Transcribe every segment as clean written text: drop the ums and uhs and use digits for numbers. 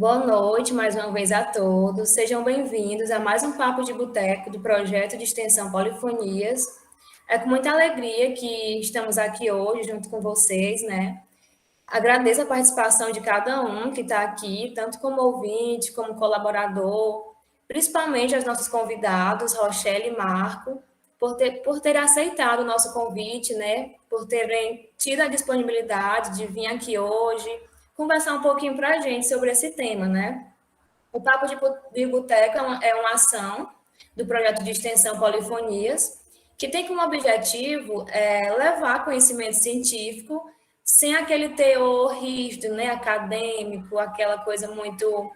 Boa noite mais uma vez a todos. Sejam bem-vindos a mais um Papo de Boteco do projeto de extensão Polifonias. É com muita alegria que estamos aqui hoje junto com vocês, né? Agradeço a participação de cada um que está aqui, tanto como ouvinte, como colaborador, principalmente aos nossos convidados, Rochelle e Marco, por ter aceitado o nosso convite, né? Por terem tido a disponibilidade de vir aqui hoje conversar um pouquinho para a gente sobre esse tema, né? O Papo de Boteco é uma ação do projeto de extensão Polifonias, que tem como objetivo levar conhecimento científico sem aquele teor rígido, né, acadêmico, aquela coisa muito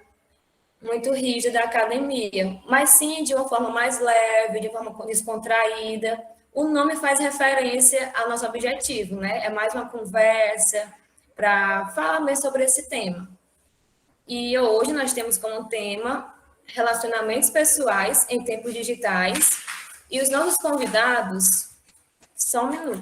rígida da academia, mas sim de uma forma mais leve, de forma descontraída. O nome faz referência ao nosso objetivo, né? É mais uma conversa para falar mesmo sobre esse tema. E hoje nós temos como tema relacionamentos pessoais em tempos digitais. E os nossos convidados, só um minuto.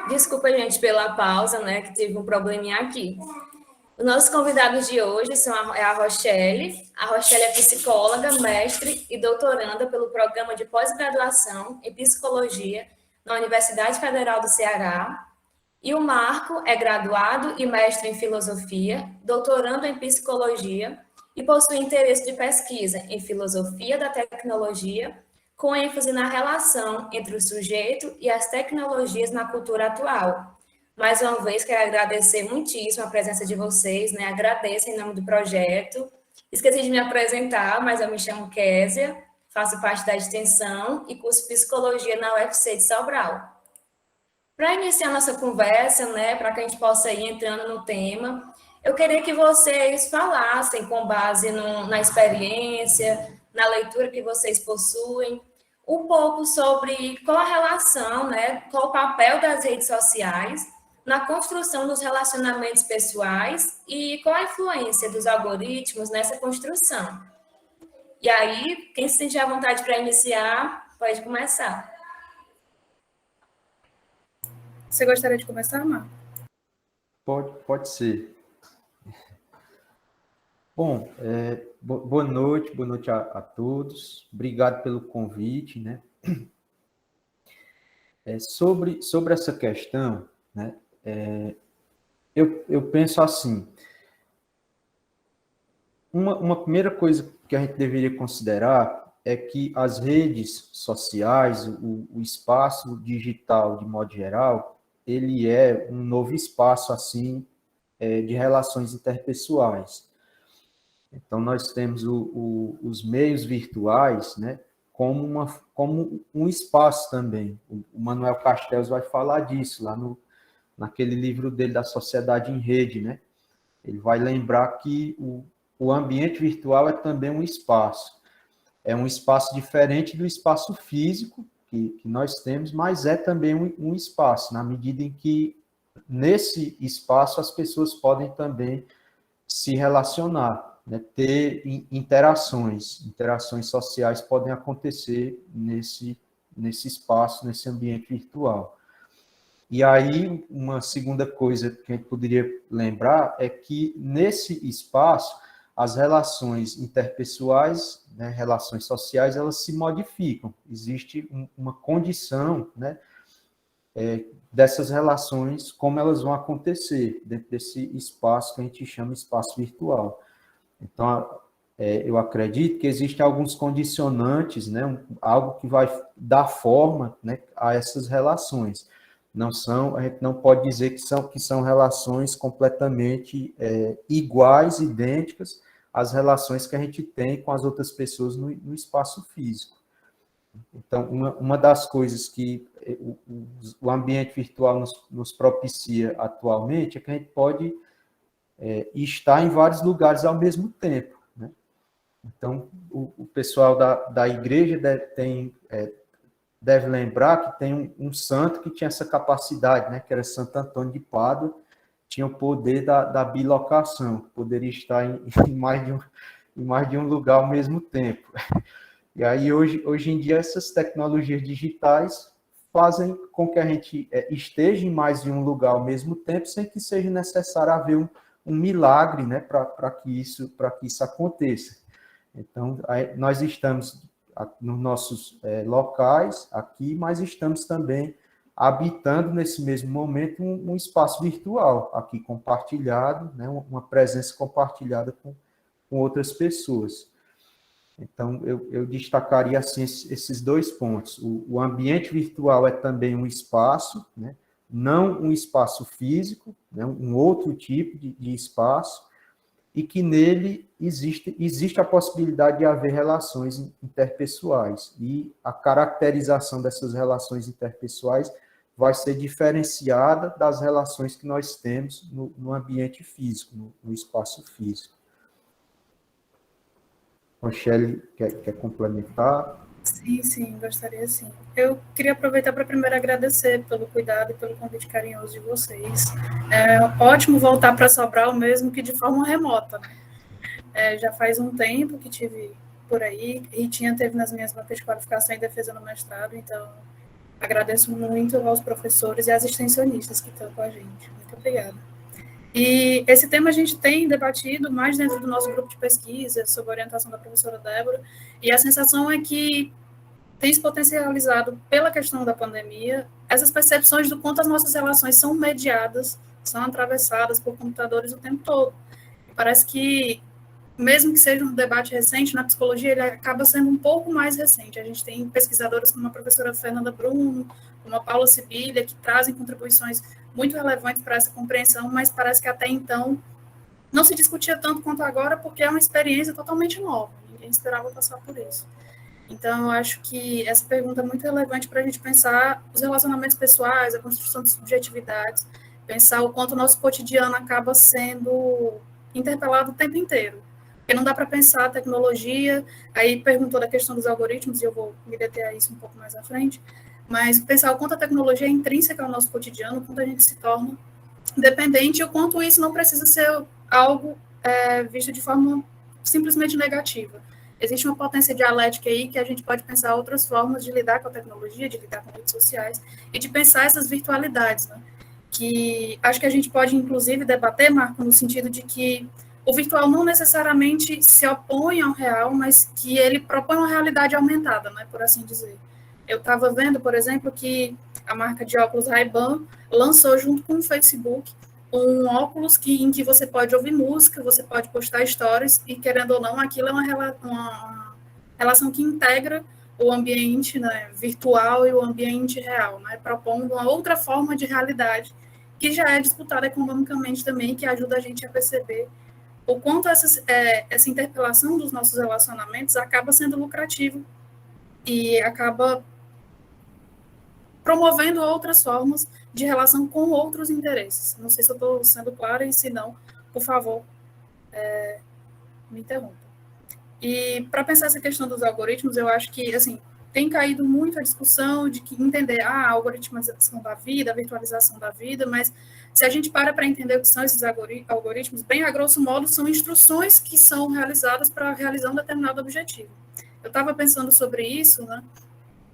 Desculpa, gente, pela pausa, né, que teve um probleminha aqui. Os nossos convidados de hoje são a Rochelle. A Rochelle é psicóloga, mestre e doutoranda pelo programa de pós-graduação em psicologia na Universidade Federal do Ceará. E o Marco é graduado e mestre em filosofia, doutorando em psicologia e possui interesse de pesquisa em filosofia da tecnologia, com ênfase na relação entre o sujeito e as tecnologias na cultura atual. Mais uma vez, quero agradecer muitíssimo a presença de vocês, né? Agradeço em nome do projeto. Esqueci de me apresentar, mas eu me chamo Késia, faço parte da extensão e curso psicologia na UFC de Sobral. Para iniciar nossa conversa, né, para que a gente possa ir entrando no tema, eu queria que vocês falassem com base na experiência, na leitura que vocês possuem, um pouco sobre qual a relação, né, qual o papel das redes sociais na construção dos relacionamentos pessoais e qual a influência dos algoritmos nessa construção. E aí, quem se sentir à vontade para iniciar, pode começar. Você gostaria de começar, Marco? Pode ser. Bom, boa noite a todos. Obrigado pelo convite, né? Sobre essa questão, né? Eu penso assim, uma primeira coisa que a gente deveria considerar é que as redes sociais, o espaço digital, de modo geral, ele é um novo espaço, assim, de relações interpessoais. Então, nós temos os meios virtuais, né, como um espaço também. O Manuel Castells vai falar disso lá naquele livro dele, da Sociedade em Rede, né? Ele vai lembrar que o ambiente virtual é também um espaço. É um espaço diferente do espaço físico que nós temos, mas é também um espaço, na medida em que nesse espaço as pessoas podem também se relacionar, né, ter interações sociais podem acontecer nesse espaço, nesse ambiente virtual. E aí, uma segunda coisa que a gente poderia lembrar é que nesse espaço, as relações interpessoais, né, relações sociais, elas se modificam. Existe uma condição, né, dessas relações, como elas vão acontecer dentro desse espaço que a gente chama espaço virtual. Então, eu acredito que existem alguns condicionantes, né, algo que vai dar forma, né, a essas relações. A gente não pode dizer que são relações completamente iguais, idênticas às relações que a gente tem com as outras pessoas no espaço físico. Então, uma das coisas que o ambiente virtual nos propicia atualmente é que a gente pode estar em vários lugares ao mesmo tempo, né? Então, o pessoal da igreja deve lembrar que tem um santo que tinha essa capacidade, né, que era Santo Antônio de Pádua, tinha o poder da bilocação, poderia estar em mais em mais de um lugar ao mesmo tempo. E aí, hoje em dia, essas tecnologias digitais fazem com que a gente esteja em mais de um lugar ao mesmo tempo, sem que seja necessário haver um milagre, né, para que isso aconteça. Então, nós estamos nos nossos locais aqui, mas estamos também habitando nesse mesmo momento um espaço virtual aqui compartilhado, né, uma presença compartilhada com outras pessoas. Então, eu destacaria assim, esses dois pontos. O ambiente virtual é também um espaço, né? Não um espaço físico, né? Um outro tipo de espaço, e que nele existe a possibilidade de haver relações interpessoais. E a caracterização dessas relações interpessoais vai ser diferenciada das relações que nós temos no ambiente físico, no espaço físico. Rochelle, quer complementar? Sim, gostaria sim. Eu queria aproveitar para primeiro agradecer pelo cuidado e pelo convite carinhoso de vocês. É ótimo voltar para Sobral, mesmo que de forma remota. Já faz um tempo que tive por aí, Ritinha teve nas minhas bancas de qualificação e defesa no mestrado, então agradeço muito aos professores e às extensionistas que estão com a gente. Muito obrigada. E esse tema a gente tem debatido mais dentro do nosso grupo de pesquisa, sob a orientação da professora Débora, e a sensação é que tem se potencializado pela questão da pandemia essas percepções do quanto as nossas relações são mediadas, são atravessadas por computadores o tempo todo. Parece que, mesmo que seja um debate recente, na psicologia ele acaba sendo um pouco mais recente. A gente tem pesquisadoras como a professora Fernanda Bruno, como a Paula Sibilha, que trazem contribuições muito relevantes para essa compreensão, mas parece que até então não se discutia tanto quanto agora, porque é uma experiência totalmente nova. Ninguém esperava passar por isso. Então, eu acho que essa pergunta é muito relevante para a gente pensar os relacionamentos pessoais, a construção de subjetividades, pensar o quanto o nosso cotidiano acaba sendo interpelado o tempo inteiro. Porque não dá para pensar a tecnologia, aí perguntou da questão dos algoritmos, e eu vou me deter a isso um pouco mais à frente, mas pensar o quanto a tecnologia é intrínseca ao nosso cotidiano, o quanto a gente se torna dependente, e o quanto isso não precisa ser algo visto de forma simplesmente negativa. Existe uma potência dialética aí que a gente pode pensar outras formas de lidar com a tecnologia, de lidar com redes sociais, e de pensar essas virtualidades, né? Que acho que a gente pode, inclusive, debater, Marco, no sentido de que o virtual não necessariamente se opõe ao real, mas que ele propõe uma realidade aumentada, né, por assim dizer. Eu estava vendo, por exemplo, que a marca de óculos Ray-Ban lançou junto com o Facebook um óculos em que você pode ouvir música, você pode postar stories, e querendo ou não, aquilo é uma relação que integra o ambiente, né, virtual e o ambiente real, né, propondo uma outra forma de realidade que já é disputada economicamente também, que ajuda a gente a perceber o quanto essa interpelação dos nossos relacionamentos acaba sendo lucrativo e acaba promovendo outras formas de relação com outros interesses. Não sei se eu estou sendo clara, e se não, por favor, me interrompa. E para pensar essa questão dos algoritmos, eu acho que, assim, tem caído muito a discussão de que entender a algoritmização da vida, a virtualização da vida, mas se a gente para entender o que são esses algoritmos, bem a grosso modo, são instruções que são realizadas para realizar um determinado objetivo. Eu estava pensando sobre isso, né,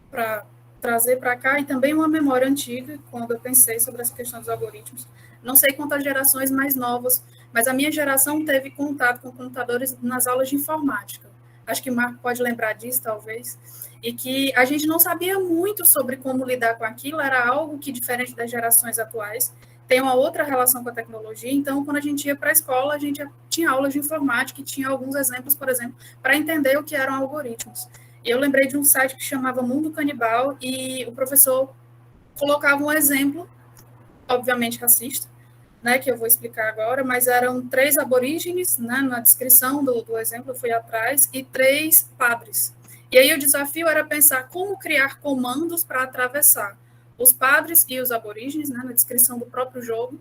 para trazer para cá, e também uma memória antiga, quando eu pensei sobre essa questão dos algoritmos. Não sei quantas gerações mais novas, mas a minha geração teve contato com computadores nas aulas de informática. Acho que o Marco pode lembrar disso, talvez. E que a gente não sabia muito sobre como lidar com aquilo, era algo que, diferente das gerações atuais, tem uma outra relação com a tecnologia. Então, quando a gente ia para a escola, a gente tinha aulas de informática e tinha alguns exemplos, por exemplo, para entender o que eram algoritmos. E eu lembrei de um site que chamava Mundo Canibal, e o professor colocava um exemplo, obviamente racista, né, que eu vou explicar agora, mas eram 3 aborígenes, né, na descrição do exemplo, eu fui atrás, e 3 padres. E aí o desafio era pensar como criar comandos para atravessar os padres e os aborígenes, né, na descrição do próprio jogo,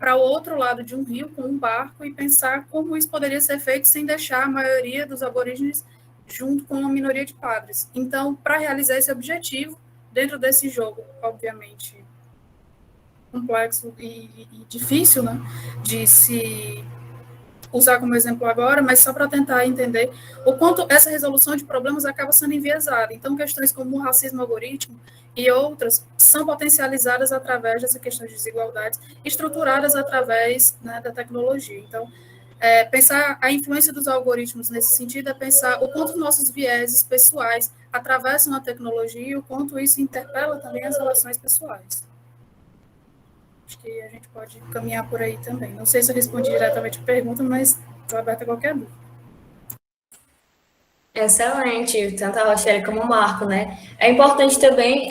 para o outro lado de um rio com um barco, e pensar como isso poderia ser feito sem deixar a maioria dos aborígenes junto com uma minoria de padres. Então, para realizar esse objetivo, dentro desse jogo, obviamente, complexo e difícil, né, de se usar como exemplo agora, mas só para tentar entender o quanto essa resolução de problemas acaba sendo enviesada. Então, questões como o racismo algoritmo e outras são potencializadas através dessa questão de desigualdades, estruturadas através, né, da tecnologia. Então, pensar a influência dos algoritmos nesse sentido é pensar o quanto nossos vieses pessoais atravessam a tecnologia e o quanto isso interpela também as relações pessoais. Acho que a gente pode caminhar por aí também. Não sei se eu respondi diretamente a pergunta, mas estou aberta a qualquer dúvida. Excelente, tanto a Rochelle como o Marco, né? É importante também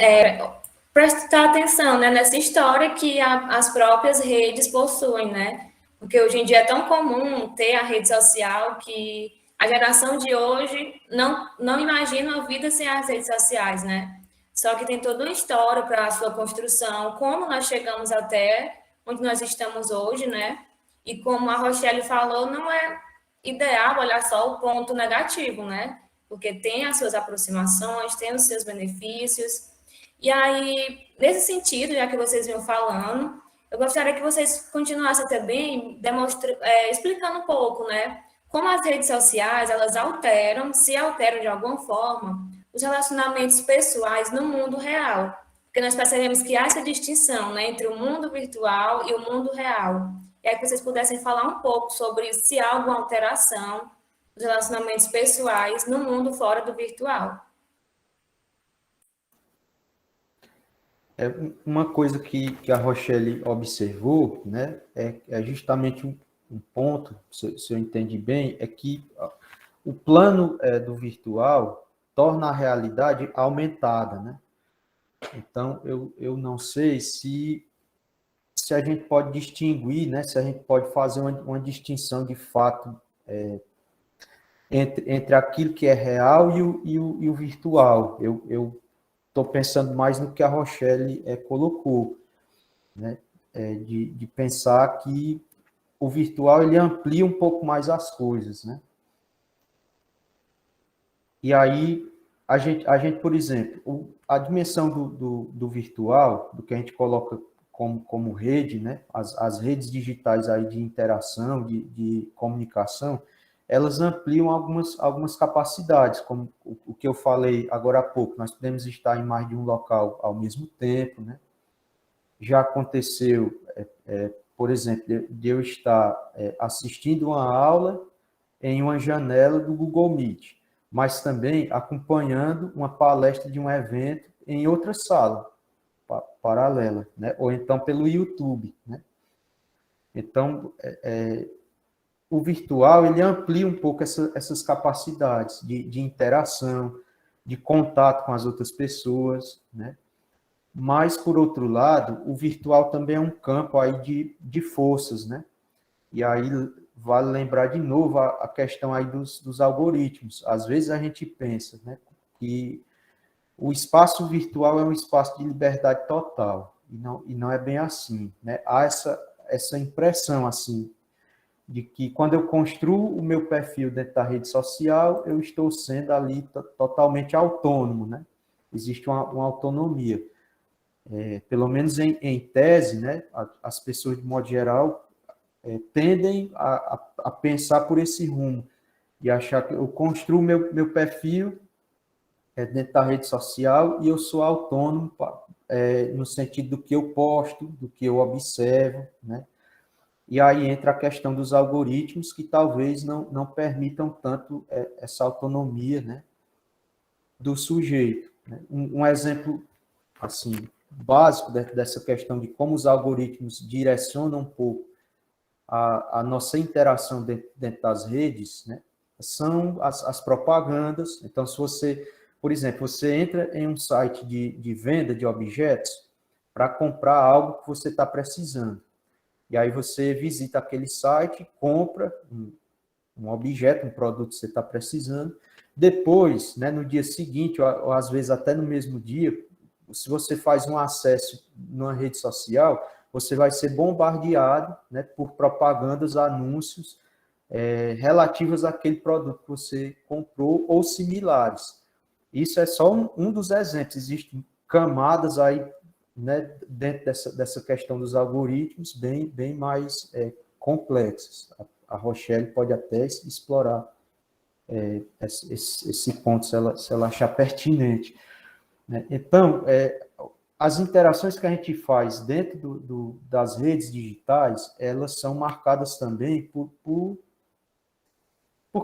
prestar atenção, né, nessa história que as próprias redes possuem, né? Porque hoje em dia é tão comum ter a rede social que a geração de hoje não imagina a vida sem as redes sociais, né? Só que tem toda uma história para a sua construção, como nós chegamos até onde nós estamos hoje, né? E como a Rochelle falou, não é ideal olhar só o ponto negativo, né? Porque tem as suas aproximações, tem os seus benefícios. E aí, nesse sentido, já que vocês vinham falando, eu gostaria que vocês continuassem também explicando um pouco, né? Como as redes sociais, elas se alteram de alguma forma, os relacionamentos pessoais no mundo real. Porque nós percebemos que há essa distinção, né, entre o mundo virtual e o mundo real. E aí que vocês pudessem falar um pouco sobre se há alguma alteração dos relacionamentos pessoais no mundo fora do virtual. Uma coisa que a Rochelle observou, né, é justamente um ponto, se eu entendi bem, é que o plano do virtual torna a realidade aumentada, né? Então, eu não sei se a gente pode distinguir, né, se a gente pode fazer uma distinção de fato entre aquilo que é real e o virtual. Eu estou pensando mais no que a Rochelle colocou, né, de pensar que o virtual ele amplia um pouco mais as coisas, né? E aí, a gente por exemplo, a dimensão do virtual, do que a gente coloca como rede, né? As redes digitais aí de interação, de comunicação, elas ampliam algumas capacidades, como o que eu falei agora há pouco, nós podemos estar em mais de um local ao mesmo tempo, né? Já aconteceu, por exemplo, de eu estar assistindo uma aula em uma janela do Google Meet, mas também acompanhando uma palestra de um evento em outra sala paralela, né? Ou então pelo YouTube, né? Então, o virtual ele amplia um pouco essas capacidades de interação, de contato com as outras pessoas, né? Mas, por outro lado, o virtual também é um campo aí de forças, né? E aí vale lembrar de novo a questão aí dos algoritmos. Às vezes a gente pensa, né, que o espaço virtual é um espaço de liberdade total, e não é bem assim, né? Há essa impressão, assim, de que quando eu construo o meu perfil dentro da rede social, eu estou sendo ali totalmente autônomo, né? Existe uma autonomia. Pelo menos em tese, né, as pessoas, de modo geral, tendem a pensar por esse rumo, e achar que eu construo meu perfil dentro da rede social e eu sou autônomo no sentido do que eu posto, do que eu observo, né? E aí entra a questão dos algoritmos que talvez não permitam tanto essa autonomia, né, do sujeito, né? Um exemplo assim básico dessa questão de como os algoritmos direcionam um pouco a nossa interação dentro das redes, né, são as propagandas. Então, se você, por exemplo, você entra em um site de venda de objetos para comprar algo que você está precisando, e aí você visita aquele site, compra um objeto, um produto que você está precisando. Depois, né, no dia seguinte, ou às vezes até no mesmo dia, se você faz um acesso numa rede social, você vai ser bombardeado, né, por propagandas, anúncios relativas àquele produto que você comprou ou similares. Isso é só um dos exemplos. Existem camadas aí, né, dentro dessa questão dos algoritmos bem mais complexas. a Rochelle pode até explorar esse ponto, se ela achar pertinente. Né? Então, as interações que a gente faz dentro das redes digitais, elas são marcadas também por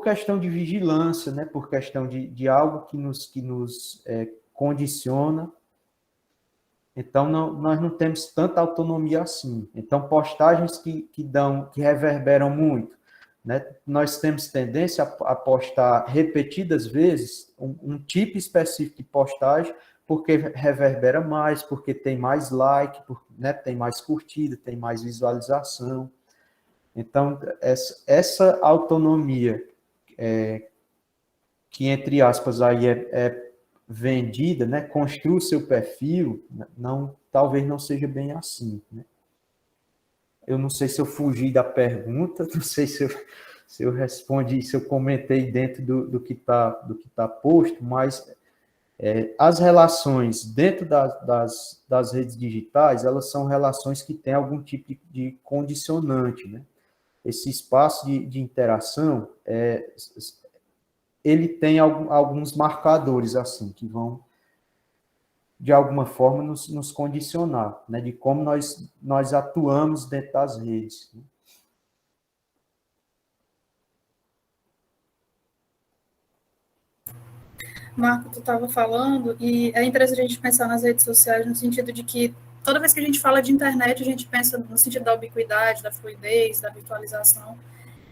questão de vigilância, né? Por questão de algo que nos condiciona. Então, nós não temos tanta autonomia assim. Então, postagens que reverberam muito, né? Nós temos tendência a postar repetidas vezes um tipo específico de postagem, porque reverbera mais, porque tem mais like, né? Tem mais curtida, tem mais visualização. Então, essa autonomia que, entre aspas, aí é vendida, né? Construa o seu perfil, talvez não seja bem assim, né? Eu não sei se eu fugi da pergunta, não sei se eu respondi, se eu comentei dentro do que tá posto, mas as relações dentro das redes digitais, elas são relações que têm algum tipo de condicionante, né? Esse espaço de interação, ele tem alguns marcadores, assim, que vão, de alguma forma, nos condicionar, né? De como nós atuamos dentro das redes, né? Marco, tu estava falando, e é interessante a gente pensar nas redes sociais no sentido de que toda vez que a gente fala de internet, a gente pensa no sentido da ubiquidade, da fluidez, da virtualização.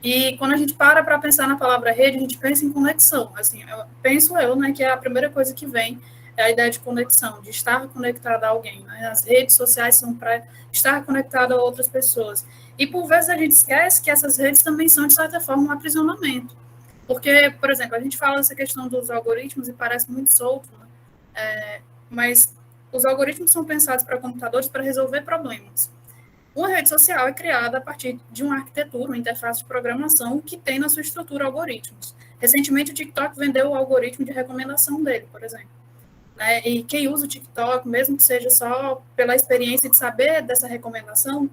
E quando a gente para pensar na palavra rede, a gente pensa em conexão. Assim, penso eu, né, que é a primeira coisa que vem é a ideia de conexão, de estar conectado a alguém. Né? As redes sociais são para estar conectado a outras pessoas. E por vezes a gente esquece que essas redes também são, de certa forma, um aprisionamento. Porque, por exemplo, a gente fala dessa questão dos algoritmos e parece muito solto, né? Mas os algoritmos são pensados para computadores para resolver problemas. Uma rede social é criada a partir de uma arquitetura, uma interface de programação que tem na sua estrutura algoritmos. Recentemente, o TikTok vendeu o algoritmo de recomendação dele, por exemplo. Né? E quem usa o TikTok, mesmo que seja só pela experiência de saber dessa recomendação,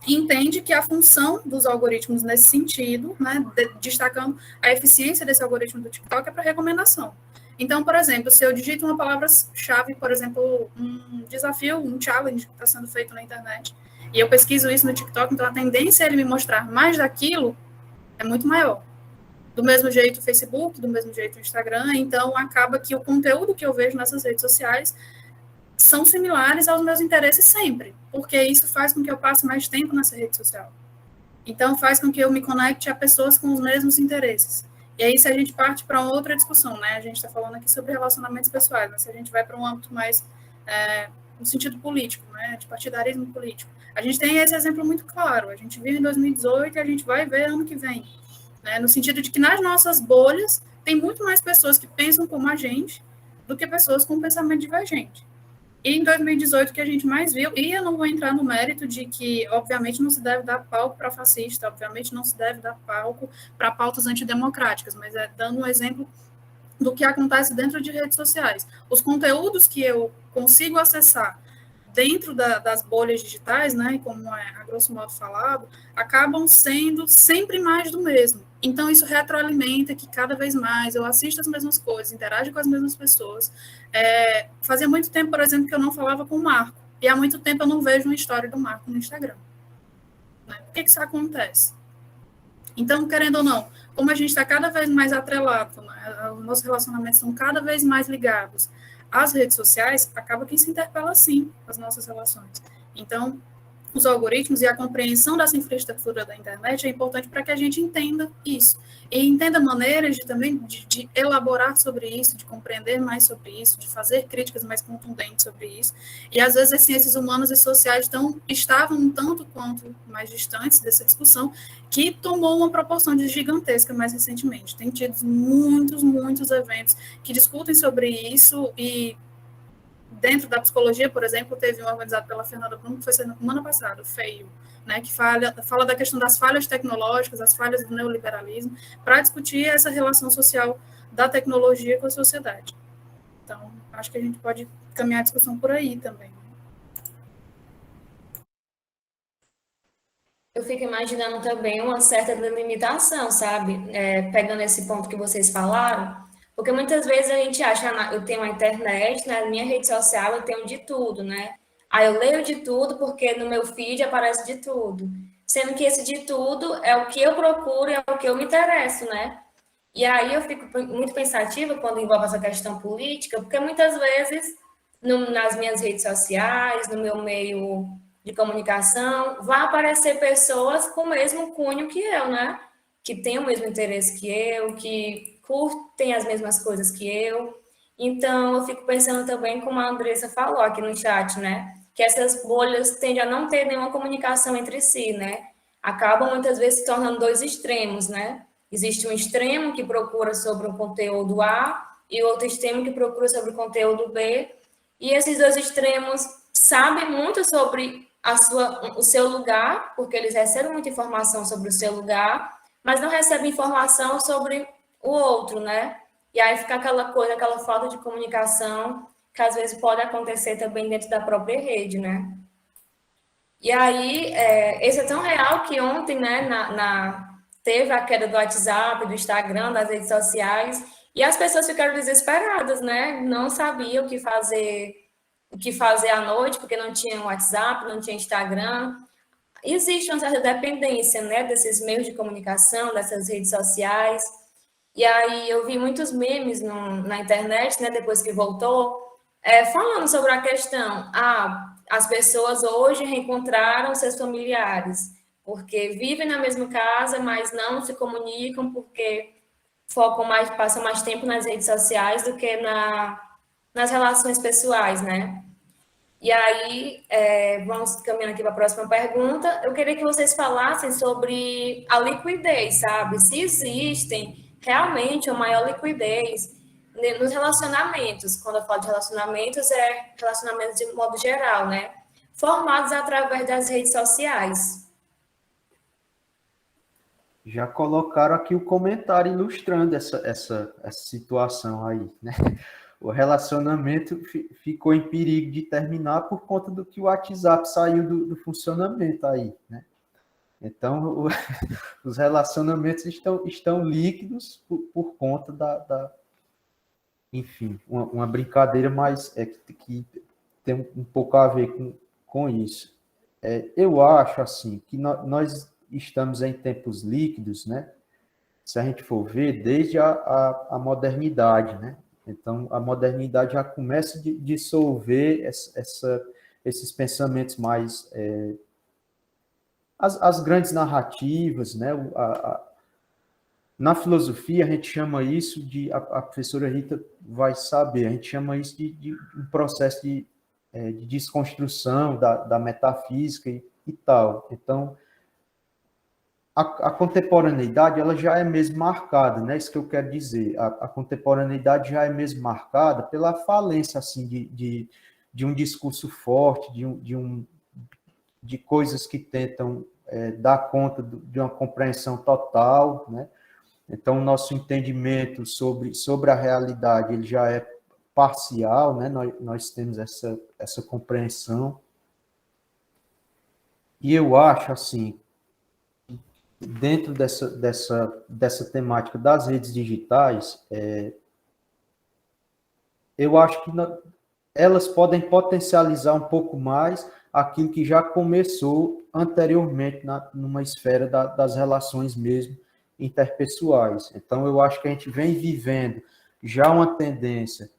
entende que a função dos algoritmos nesse sentido, né, destacando a eficiência desse algoritmo do TikTok, é para recomendação. Então, por exemplo, se eu digito uma palavra-chave, por exemplo, um desafio, um challenge que está sendo feito na internet, e eu pesquiso isso no TikTok, então a tendência é ele me mostrar mais daquilo é muito maior. Do mesmo jeito o Facebook, do mesmo jeito o Instagram, então acaba que o conteúdo que eu vejo nessas redes sociais são similares aos meus interesses sempre, porque isso faz com que eu passe mais tempo nessa rede social. Então, faz com que eu me conecte a pessoas com os mesmos interesses. E aí, se a gente parte para uma outra discussão, né? A gente está falando aqui sobre relacionamentos pessoais, mas se a gente vai para um âmbito mais no sentido político, né? De partidarismo político, a gente tem esse exemplo muito claro. A gente viu em 2018 e a gente vai ver ano que vem. Né? No sentido de que nas nossas bolhas tem muito mais pessoas que pensam como a gente do que pessoas com pensamento divergente. E em 2018, o que a gente mais viu, e eu não vou entrar no mérito de que, obviamente, não se deve dar palco para fascista, obviamente, não se deve dar palco para pautas antidemocráticas, mas dando um exemplo do que acontece dentro de redes sociais. Os conteúdos que eu consigo acessar dentro das bolhas digitais, né, como é a grosso modo falado, acabam sendo sempre mais do mesmo. Então, isso retroalimenta que cada vez mais eu assisto as mesmas coisas, interajo com as mesmas pessoas. Fazia muito tempo, por exemplo, que eu não falava com o Marco, e há muito tempo eu não vejo uma história do Marco no Instagram. Né? Por que isso acontece? Então, querendo ou não, como a gente está cada vez mais atrelado, né, os nossos relacionamentos são cada vez mais ligados às redes sociais, acaba que se interpela, sim, as nossas relações. Então, os algoritmos e a compreensão dessa infraestrutura da internet é importante para que a gente entenda isso. E entenda maneiras de elaborar sobre isso, de compreender mais sobre isso, de fazer críticas mais contundentes sobre isso. E, às vezes, as ciências humanas e sociais estavam um tanto quanto mais distantes dessa discussão, que tomou uma proporção gigantesca mais recentemente. Tem tido muitos eventos que discutem sobre isso e dentro da psicologia, por exemplo, teve um organizado pela Fernanda Brum, que foi semana passada, o FEIO, né, que fala da questão das falhas tecnológicas, as falhas do neoliberalismo, para discutir essa relação social da tecnologia com a sociedade. Então, acho que a gente pode caminhar a discussão por aí também. Eu fico imaginando também uma certa delimitação, sabe? Pegando esse ponto que vocês falaram, porque muitas vezes a gente acha, eu tenho a internet, na minha rede social eu tenho de tudo, né? Aí eu leio de tudo porque no meu feed aparece de tudo. Sendo que esse de tudo é o que eu procuro e é o que eu me interesso, né? E aí eu fico muito pensativa quando envolve essa questão política, porque muitas vezes nas minhas redes sociais, no meu meio de comunicação, vai aparecer pessoas com o mesmo cunho que eu, né? Que têm o mesmo interesse que eu, que curtem as mesmas coisas que eu. Então, eu fico pensando também, como a Andressa falou aqui no chat, né? Que essas bolhas tendem a não ter nenhuma comunicação entre si, né? Acabam muitas vezes se tornando dois extremos, né? Existe um extremo que procura sobre o conteúdo A e outro extremo que procura sobre o conteúdo B. E esses dois extremos sabem muito sobre o seu lugar, porque eles recebem muita informação sobre o seu lugar, mas não recebem informação sobre o outro, né? E aí fica aquela coisa, aquela falta de comunicação que às vezes pode acontecer também dentro da própria rede, né? E aí, esse é tão real que ontem, né, teve a queda do WhatsApp, do Instagram, das redes sociais, e as pessoas ficaram desesperadas, né? Não sabiam o que fazer à noite, porque não tinha WhatsApp, não tinha Instagram. Existe uma certa dependência, né, desses meios de comunicação, dessas redes sociais. E aí eu vi muitos memes na internet, né, depois que voltou, falando sobre a questão. As pessoas hoje reencontraram seus familiares, porque vivem na mesma casa, mas não se comunicam porque passam mais tempo nas redes sociais do que nas relações pessoais, né? E aí, vamos caminhando aqui para a próxima pergunta. Eu queria que vocês falassem sobre a liquidez, sabe? Se existem realmente uma maior liquidez nos relacionamentos. Quando eu falo de relacionamentos, é relacionamentos de modo geral, né? Formados através das redes sociais. Já colocaram aqui o comentário ilustrando essa situação aí, né? O relacionamento ficou em perigo de terminar por conta do que o WhatsApp saiu do funcionamento aí, né? Então, os relacionamentos estão líquidos por conta enfim, uma brincadeira, mas que tem um pouco a ver com isso. Eu acho, assim, que nós estamos em tempos líquidos, né? Se a gente for ver, desde a modernidade, né? Então, a modernidade já começa a dissolver esses pensamentos mais... as grandes narrativas, né? Na filosofia, a gente chama isso a professora Rita vai saber, a gente chama isso de um processo de desconstrução da metafísica e tal. Então, a contemporaneidade ela já é mesmo marcada, né? Isso que eu quero dizer. A contemporaneidade já é mesmo marcada pela falência assim, de um discurso forte, de coisas que tentam dar conta de uma compreensão total, né? Então, o nosso entendimento sobre a realidade ele já é parcial, né? Nós temos essa compreensão. E eu acho, assim, dentro dessa temática das redes digitais, eu acho que elas podem potencializar um pouco mais aquilo que já começou anteriormente numa esfera das relações mesmo interpessoais. Então, eu acho que a gente vem vivendo já uma tendência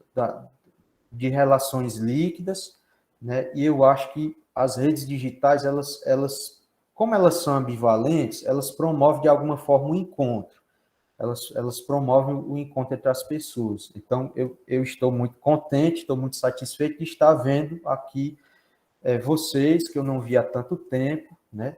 de relações líquidas, né? E eu acho que as redes digitais, como elas são ambivalentes, elas promovem de alguma forma o encontro. Elas promovem o encontro entre as pessoas. Então, eu estou muito contente, estou muito satisfeito de estar vendo aqui vocês, que eu não vi há tanto tempo, né?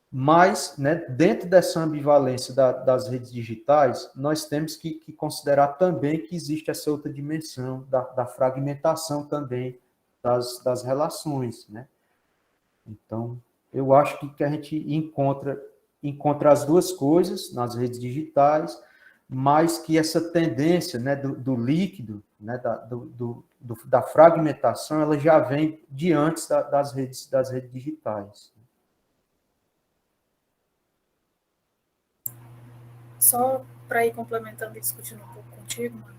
Mas, né, dentro dessa ambivalência das redes digitais, nós temos que considerar também que existe essa outra dimensão da fragmentação também das relações, né? Então, eu acho que a gente encontra as duas coisas nas redes digitais, mas que essa tendência, né, do líquido, né, da fragmentação, ela já vem de antes das redes digitais. só para ir complementando e discutindo um pouco contigo, mano,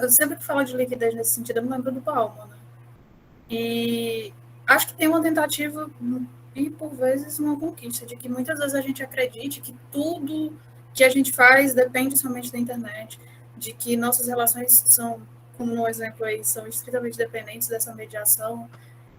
eu sempre que falo de liquidez nesse sentido, eu me lembro do Bauman, né? E acho que tem uma tentativa e, por vezes, uma conquista, de que muitas vezes a gente acredite que tudo que a gente faz depende somente da internet, de que nossas relações são, como no exemplo aí, são estritamente dependentes dessa mediação.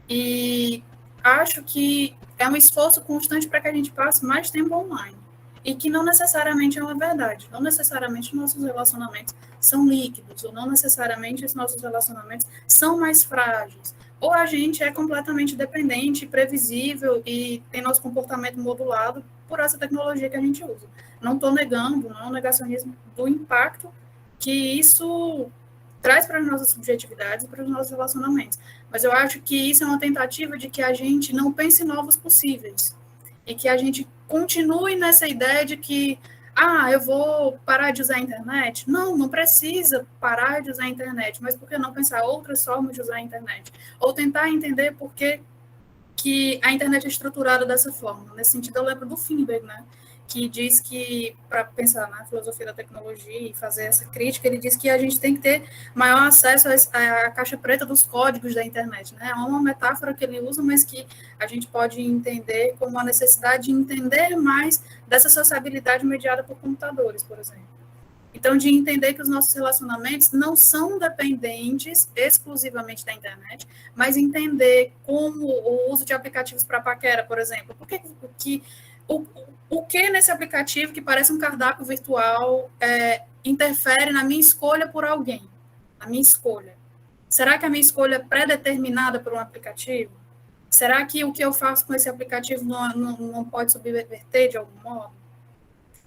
E acho que é um esforço constante para que a gente passe mais tempo online. E que não necessariamente é uma verdade. Não necessariamente nossos relacionamentos são líquidos, ou não necessariamente os nossos relacionamentos são mais frágeis. Ou a gente é completamente dependente, previsível e tem nosso comportamento modulado por essa tecnologia que a gente usa. Não estou negando, não é um negacionismo do impacto que isso traz para as nossas subjetividades e para os nossos relacionamentos. Mas eu acho que isso é uma tentativa de que a gente não pense em novos possíveis e que a gente continue nessa ideia de que, eu vou parar de usar a internet. Não, não precisa parar de usar a internet, mas por que não pensar outras formas de usar a internet? Ou tentar entender por que a internet é estruturada dessa forma. Nesse sentido, eu lembro do Finberg, né? Que diz que, para pensar na filosofia da tecnologia e fazer essa crítica, ele diz que a gente tem que ter maior acesso à caixa preta dos códigos da internet. Né? É uma metáfora que ele usa, mas que a gente pode entender como a necessidade de entender mais dessa sociabilidade mediada por computadores, por exemplo. Então, de entender que os nossos relacionamentos não são dependentes exclusivamente da internet, mas entender como o uso de aplicativos para paquera, por exemplo. O que nesse aplicativo, que parece um cardápio virtual, interfere na minha escolha por alguém? Na minha escolha. Será que a minha escolha é pré-determinada por um aplicativo? Será que o que eu faço com esse aplicativo não pode subverter de algum modo?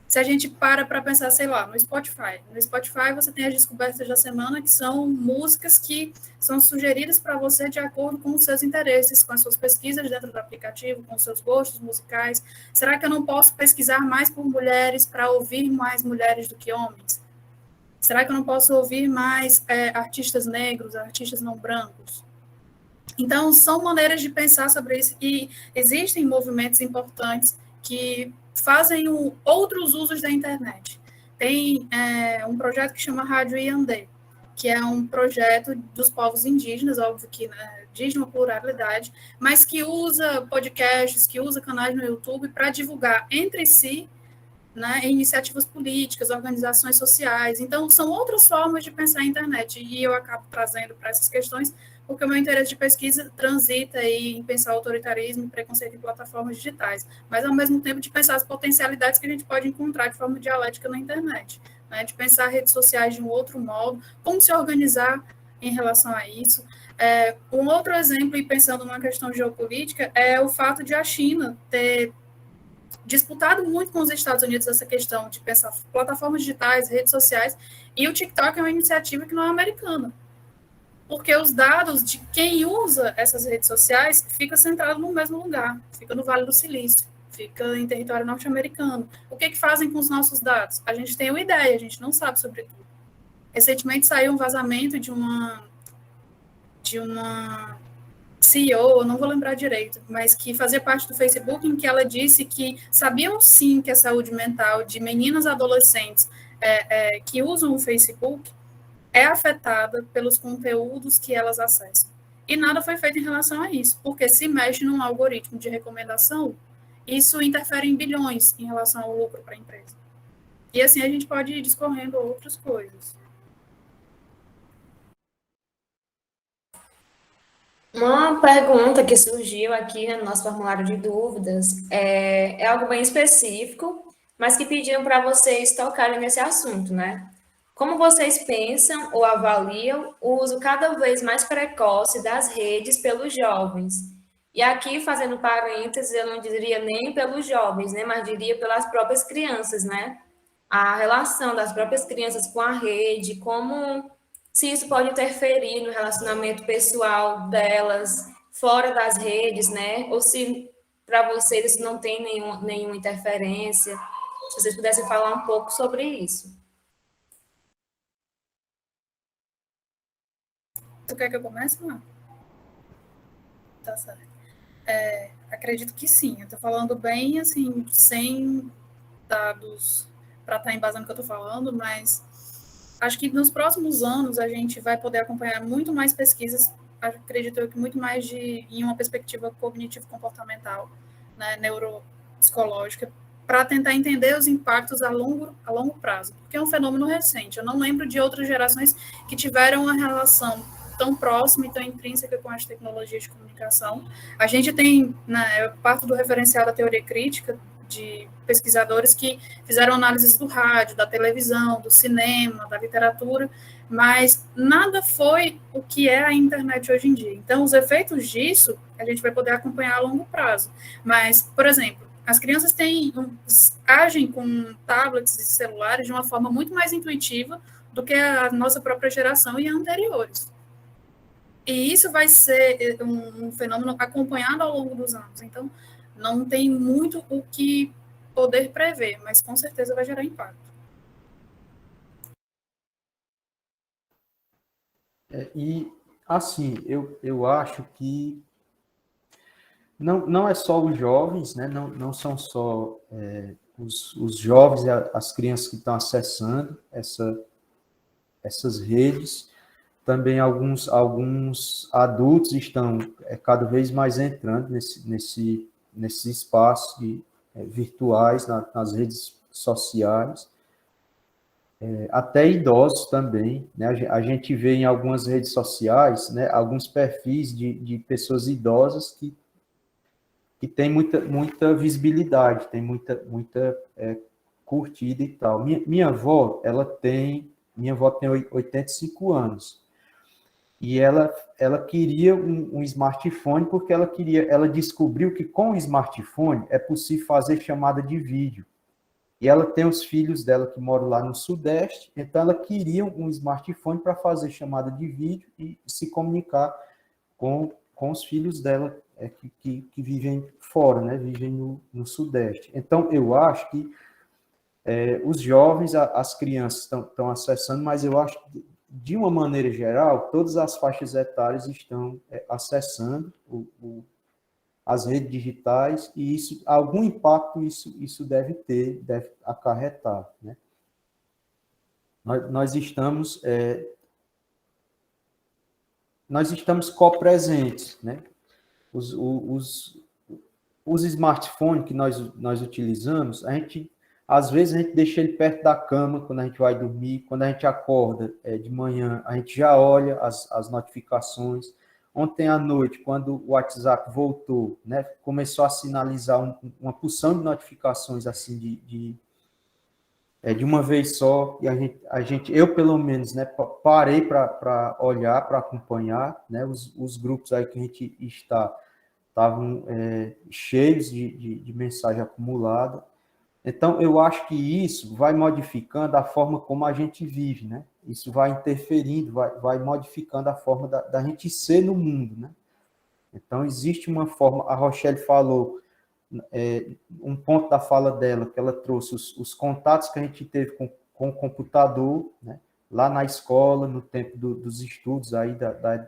Se a gente para pensar, sei lá, no Spotify. No Spotify você tem as descobertas da semana, que são músicas que são sugeridas para você de acordo com os seus interesses, com as suas pesquisas dentro do aplicativo, com os seus gostos musicais. Será que eu não posso pesquisar mais por mulheres para ouvir mais mulheres do que homens? Será que eu não posso ouvir mais artistas negros, artistas não brancos? Então, são maneiras de pensar sobre isso, e existem movimentos importantes que fazem outros usos da internet. Tem um projeto que chama Rádio Iandê, que é um projeto dos povos indígenas, óbvio que diz uma pluralidade, mas que usa podcasts, que usa canais no YouTube para divulgar entre si, né, iniciativas políticas, organizações sociais. Então, são outras formas de pensar a internet, e eu acabo trazendo para essas questões, porque o meu interesse de pesquisa transita aí em pensar autoritarismo e preconceito em plataformas digitais, mas, ao mesmo tempo, de pensar as potencialidades que a gente pode encontrar de forma dialética na internet, né, de pensar redes sociais de um outro modo, como se organizar em relação a isso. Um outro exemplo, e pensando numa questão geopolítica, é o fato de a China ter disputado muito com os Estados Unidos essa questão de pensar plataformas digitais, redes sociais, e o TikTok é uma iniciativa que não é americana, porque os dados de quem usa essas redes sociais fica centrado no mesmo lugar, fica no Vale do Silício, fica em território norte-americano. O que fazem com os nossos dados? A gente tem uma ideia, a gente não sabe sobre tudo. Recentemente saiu um vazamento de uma CEO, eu não vou lembrar direito, mas que fazia parte do Facebook, em que ela disse que sabiam sim que a saúde mental de meninas adolescentes que usam o Facebook é afetada pelos conteúdos que elas acessam. E nada foi feito em relação a isso, porque se mexe num algoritmo de recomendação, isso interfere em bilhões em relação ao lucro para a empresa. E assim a gente pode ir discorrendo outras coisas. Uma pergunta que surgiu aqui no nosso formulário de dúvidas é algo bem específico, mas que pediram para vocês tocarem nesse assunto, né? Como vocês pensam ou avaliam o uso cada vez mais precoce das redes pelos jovens? E aqui, fazendo parênteses, eu não diria nem pelos jovens, né? Mas diria pelas próprias crianças, né? A relação das próprias crianças com a rede, como se isso pode interferir no relacionamento pessoal delas fora das redes, né? Ou se para vocês isso não tem nenhuma interferência. Se vocês pudessem falar um pouco sobre isso. Tu quer que eu comece, Mar? Tá certo. Acredito que sim. Eu tô falando bem, assim, sem dados para estar embasando o que eu estou falando, mas acho que nos próximos anos a gente vai poder acompanhar muito mais pesquisas, acredito eu que muito mais em uma perspectiva cognitivo-comportamental, né, neuropsicológica, para tentar entender os impactos a longo prazo, porque é um fenômeno recente. Eu não lembro de outras gerações que tiveram uma relação tão próxima e tão intrínseca com as tecnologias de comunicação. A gente tem, né, parte do referencial da teoria crítica, de pesquisadores que fizeram análises do rádio, da televisão, do cinema, da literatura, mas nada foi o que é a internet hoje em dia. Então, os efeitos disso a gente vai poder acompanhar a longo prazo. Mas, por exemplo, as crianças agem com tablets e celulares de uma forma muito mais intuitiva do que a nossa própria geração e anteriores. E isso vai ser um fenômeno acompanhado ao longo dos anos. Então, não tem muito o que poder prever, mas com certeza vai gerar impacto. E, assim, eu acho que não é só os jovens, né? Não são só os jovens e as crianças que estão acessando essas redes, também alguns adultos estão cada vez mais entrando nesses espaços virtuais, nas redes sociais, até idosos também, né? A gente vê em algumas redes sociais, né, alguns perfis de pessoas idosas que tem muita visibilidade, tem muita curtida e tal. Minha avó tem 85 anos, e ela queria um smartphone porque ela descobriu que com o smartphone é possível fazer chamada de vídeo. E ela tem os filhos dela que moram lá no Sudeste, então ela queria um smartphone para fazer chamada de vídeo e se comunicar com os filhos dela que vivem fora, né? Vivem no Sudeste. Então, eu acho que os jovens, as crianças estão acessando, mas eu acho que, de uma maneira geral, todas as faixas etárias estão acessando as redes digitais, e algum impacto isso deve acarretar, né? Nós estamos copresentes, né? Os smartphones que nós utilizamos, às vezes a gente deixa ele perto da cama quando a gente vai dormir, quando a gente acorda de manhã, a gente já olha as notificações. Ontem à noite, quando o WhatsApp voltou, né, começou a sinalizar uma porção de notificações assim de uma vez só, e eu pelo menos, né, parei para olhar, para acompanhar, né, os grupos aí que a gente estavam cheios de mensagem acumulada. Então, eu acho que isso vai modificando a forma como a gente vive, né? Isso vai interferindo, vai modificando a forma da gente ser no mundo, né? Então, existe uma forma, a Rochelle falou, um ponto da fala dela, que ela trouxe os contatos que a gente teve com o computador, né? Lá na escola, no tempo dos estudos aí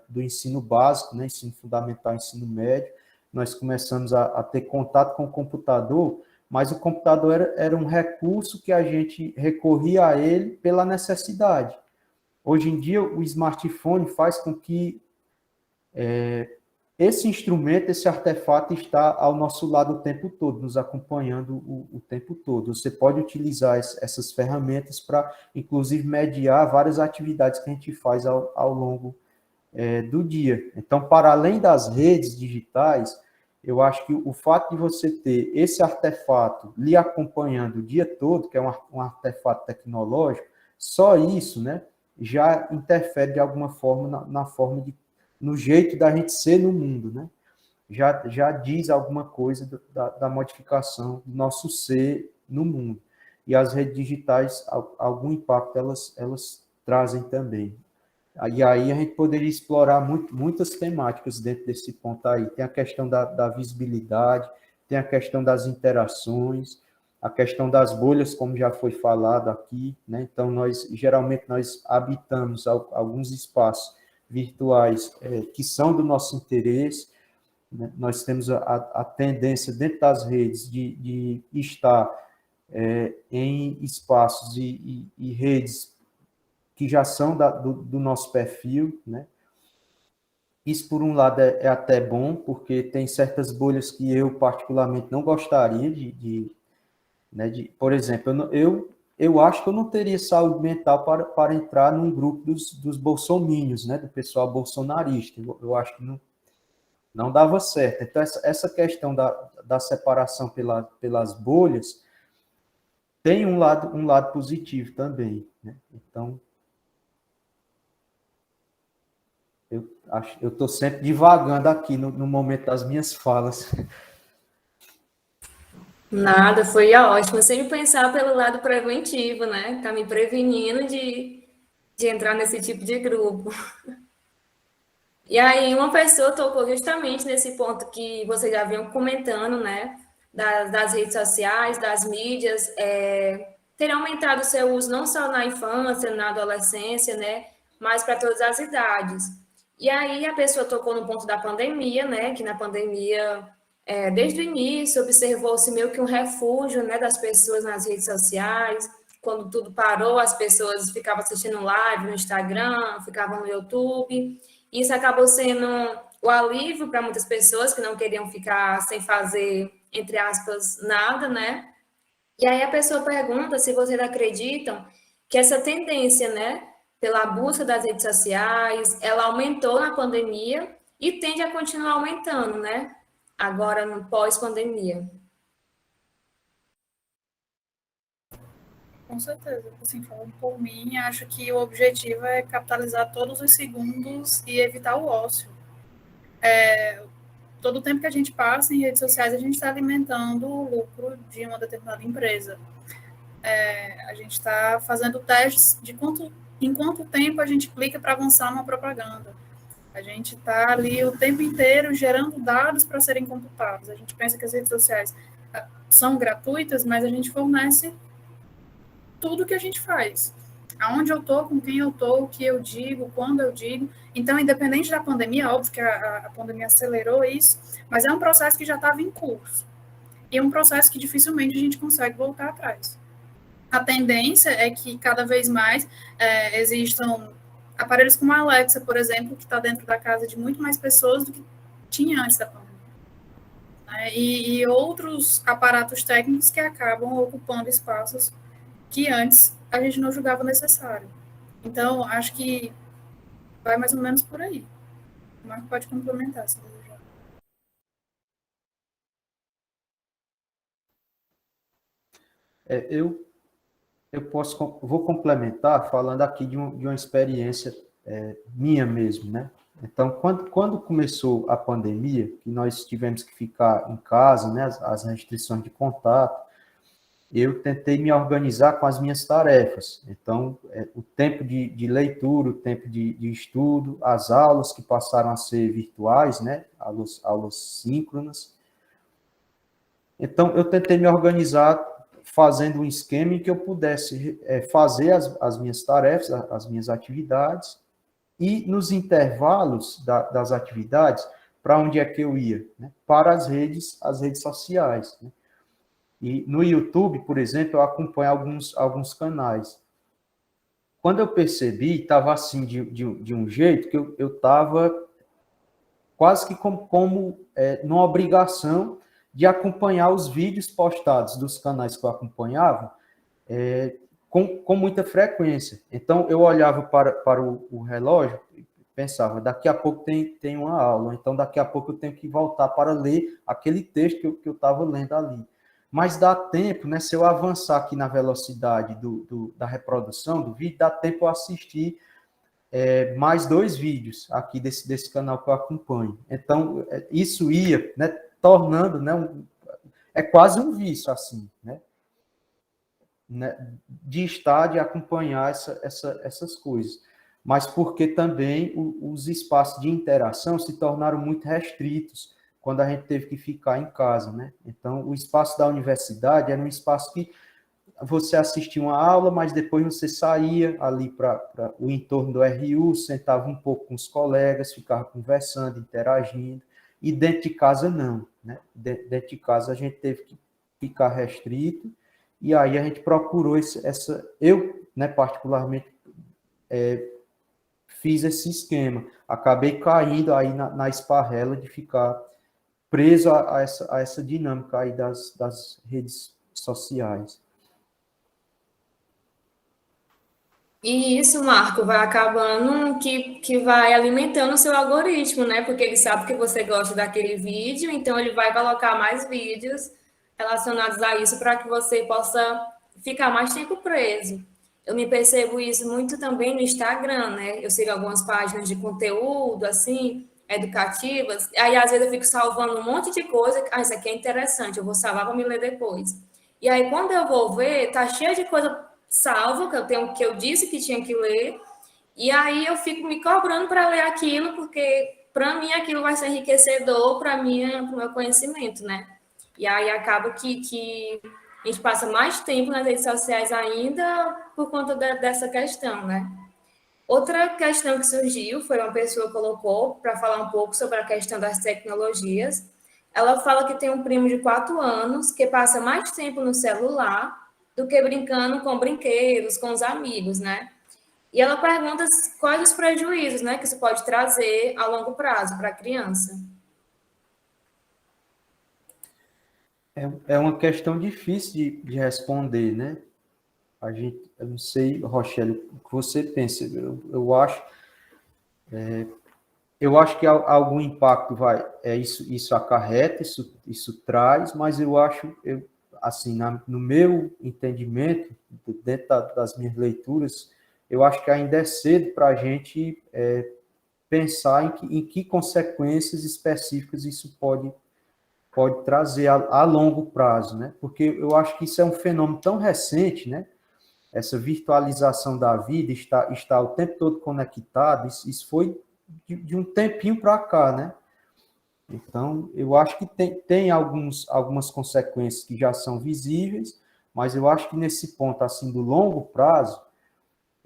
do ensino básico, né? Ensino fundamental, ensino médio, nós começamos a ter contato com o computador, mas o computador era um recurso que a gente recorria a ele pela necessidade. Hoje em dia, o smartphone faz com que esse instrumento, esse artefato está ao nosso lado o tempo todo, nos acompanhando o tempo todo. Você pode utilizar essas ferramentas para, inclusive, mediar várias atividades que a gente faz ao longo do dia. Então, para além das redes digitais, eu acho que o fato de você ter esse artefato lhe acompanhando o dia todo, que é um artefato tecnológico, só isso, né, já interfere de alguma forma no jeito da gente ser no mundo, né? Já diz alguma coisa da modificação do nosso ser no mundo. E as redes digitais, algum impacto elas trazem também. E aí a gente poderia explorar muitas temáticas dentro desse ponto aí. Tem a questão da visibilidade, tem a questão das interações, a questão das bolhas, como já foi falado aqui, né? Então, geralmente nós habitamos alguns espaços virtuais que são do nosso interesse, né? Nós temos a tendência dentro das redes de estar em espaços e redes que já são do nosso perfil, né? Isso, por um lado, é até bom, porque tem certas bolhas que eu, particularmente, não gostaria né, por exemplo, eu acho que eu não teria saúde mental para entrar num grupo dos bolsominions, né, do pessoal bolsonarista. Eu acho que não dava certo. Então, essa questão da separação pelas bolhas tem um lado positivo também, né? Então, eu estou sempre divagando aqui no momento das minhas falas. Nada, foi ótimo. Sempre pensar pelo lado preventivo, né? Tá me prevenindo de entrar nesse tipo de grupo. E aí, uma pessoa tocou justamente nesse ponto que vocês já vinham comentando, né? Das redes sociais, das mídias, ter aumentado o seu uso não só na infância, na adolescência, né? Mas para todas as idades. E aí, a pessoa tocou no ponto da pandemia, né? Que na pandemia, desde o início, observou-se meio que um refúgio, né? Das pessoas nas redes sociais. Quando tudo parou, as pessoas ficavam assistindo live no Instagram, ficavam no YouTube. Isso acabou sendo o alívio para muitas pessoas que não queriam ficar sem fazer, entre aspas, nada, né? E aí a pessoa pergunta se vocês acreditam que essa tendência, né, pela busca das redes sociais, ela aumentou na pandemia e tende a continuar aumentando, né? Agora no pós-pandemia. Com certeza, assim, falando por mim, acho que o objetivo é capitalizar todos os segundos e evitar o ócio. Todo o tempo que a gente passa em redes sociais, a gente está alimentando o lucro de uma determinada empresa. A gente está fazendo testes de em quanto tempo a gente clica para avançar numa propaganda. A gente está ali o tempo inteiro gerando dados para serem computados. A gente pensa que as redes sociais são gratuitas, mas a gente fornece tudo que a gente faz. Aonde eu estou, com quem eu estou, o que eu digo, quando eu digo. Então, independente da pandemia, óbvio que a pandemia acelerou isso, mas é um processo que já estava em curso. E é um processo que dificilmente a gente consegue voltar atrás. A tendência é que cada vez mais existam aparelhos como a Alexa, por exemplo, que está dentro da casa de muito mais pessoas do que tinha antes da pandemia. E outros aparatos técnicos que acabam ocupando espaços que antes a gente não julgava necessário. Então, acho que vai mais ou menos por aí. O Marco pode complementar, se desejar. Vou complementar falando aqui de uma experiência minha mesmo, né? Então, quando começou a pandemia, que nós tivemos que ficar em casa, né, as restrições de contato, eu tentei me organizar com as minhas tarefas. Então, o tempo de leitura, o tempo de estudo, as aulas que passaram a ser virtuais, né, aulas síncronas. Então, eu tentei me organizar fazendo um esquema em que eu pudesse fazer as minhas tarefas, as minhas atividades, e nos intervalos das atividades, para onde é que eu ia? Né? Para as redes sociais. Né? E no YouTube, por exemplo, eu acompanho alguns canais. Quando eu percebi, estava assim, de um jeito que eu estava quase que como numa obrigação de acompanhar os vídeos postados dos canais que eu acompanhava com muita frequência. Então, eu olhava para o relógio e pensava, daqui a pouco tem uma aula, então daqui a pouco eu tenho que voltar para ler aquele texto que eu estava lendo ali. Mas dá tempo, né, se eu avançar aqui na velocidade da reprodução do vídeo, dá tempo eu assistir mais 2 vídeos aqui desse canal que eu acompanho. Então, isso ia, né, tornando, né, é quase um vício, assim, né, de estar, de acompanhar essas coisas. Mas porque também os espaços de interação se tornaram muito restritos quando a gente teve que ficar em casa, né? Então, o espaço da universidade era um espaço que você assistia uma aula, mas depois você saía ali para o entorno do RU, sentava um pouco com os colegas, ficava conversando, interagindo, e dentro de casa não, né? Dentro de casa a gente teve que ficar restrito e aí a gente procurou eu, né, particularmente, fiz esse esquema, acabei caindo aí na esparrela de ficar preso a essa dinâmica aí das redes sociais. E isso, Marco, vai acabando que vai alimentando o seu algoritmo, né? Porque ele sabe que você gosta daquele vídeo, então ele vai colocar mais vídeos relacionados a isso para que você possa ficar mais tempo preso. Eu me percebo isso muito também no Instagram, né? Eu sigo algumas páginas de conteúdo, assim, educativas, aí às vezes eu fico salvando um monte de coisa, isso aqui é interessante, eu vou salvar para me ler depois. E aí, quando eu vou ver, tá cheio de coisa salva, que eu disse que tinha que ler, e aí eu fico me cobrando para ler aquilo, porque para mim aquilo vai ser enriquecedor para o meu conhecimento, né? E aí acaba que a gente passa mais tempo nas redes sociais ainda por conta dessa questão, né? Outra questão que surgiu foi uma pessoa que colocou para falar um pouco sobre a questão das tecnologias. Ela fala que tem um primo de 4 anos que passa mais tempo no celular do que brincando com brinquedos, com os amigos, né? E ela pergunta quais os prejuízos, né, que isso pode trazer a longo prazo para a criança. É uma questão difícil de responder, né? Eu não sei, Rochelle, o que você pensa. Eu acho que algum impacto isso acarreta, isso traz, mas eu acho, assim, no meu entendimento, dentro das minhas leituras, eu acho que ainda é cedo para a gente pensar em que consequências específicas isso pode trazer a longo prazo, né? Porque eu acho que isso é um fenômeno tão recente, né? Essa virtualização da vida, está o tempo todo conectado, isso foi de um tempinho para cá, né? Então, eu acho que tem algumas consequências que já são visíveis, mas eu acho que nesse ponto, assim, do longo prazo,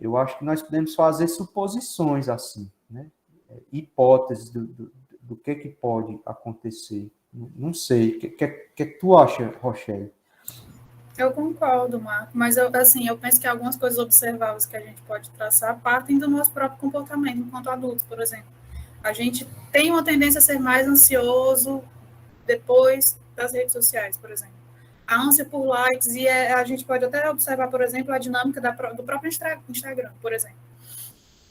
eu acho que nós podemos fazer suposições, assim, né? Hipóteses do que pode acontecer. Não sei. O que tu acha, Rochelle? Eu concordo, Marco, mas eu penso que algumas coisas observáveis que a gente pode traçar partem do nosso próprio comportamento enquanto adultos, por exemplo. A gente tem uma tendência a ser mais ansioso depois das redes sociais, por exemplo. A ânsia por likes, e a gente pode até observar, por exemplo, a dinâmica do próprio Instagram, por exemplo.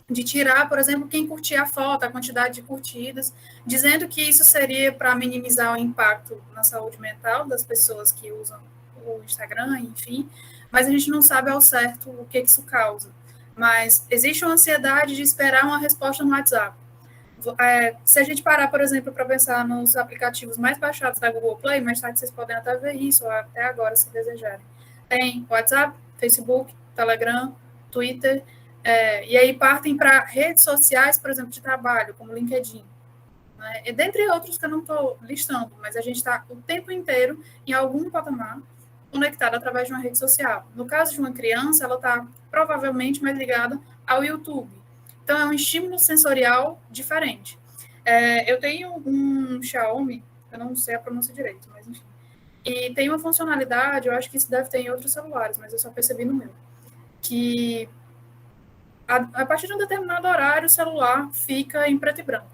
De tirar, por exemplo, quem curtia a foto, a quantidade de curtidas, dizendo que isso seria para minimizar o impacto na saúde mental das pessoas que usam o Instagram, enfim, mas a gente não sabe ao certo o que isso causa. Mas existe uma ansiedade de esperar uma resposta no WhatsApp. Se a gente parar, por exemplo, para pensar nos aplicativos mais baixados da Google Play, mais tarde vocês podem até ver isso, ou até agora, se desejarem. Tem WhatsApp, Facebook, Telegram, Twitter, e aí partem para redes sociais, por exemplo, de trabalho, como LinkedIn. Né? E dentre outros que eu não estou listando, mas a gente está o tempo inteiro em algum patamar conectado através de uma rede social. No caso de uma criança, ela está provavelmente mais ligada ao YouTube. Então, é um estímulo sensorial diferente. Eu tenho um Xiaomi, eu não sei a pronúncia direito, mas enfim. E tem uma funcionalidade, eu acho que isso deve ter em outros celulares, mas eu só percebi no meu, que a partir de um determinado horário, o celular fica em preto e branco,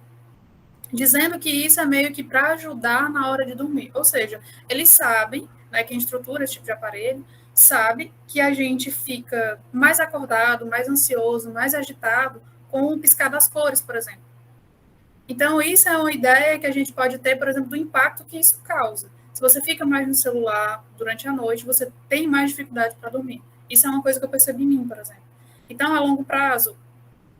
dizendo que isso é meio que para ajudar na hora de dormir. Ou seja, eles sabem, né, quem estrutura esse tipo de aparelho, sabe que a gente fica mais acordado, mais ansioso, mais agitado com o piscar das cores, por exemplo. Então, isso é uma ideia que a gente pode ter, por exemplo, do impacto que isso causa. Se você fica mais no celular durante a noite, você tem mais dificuldade para dormir. Isso é uma coisa que eu percebi em mim, por exemplo. Então, a longo prazo,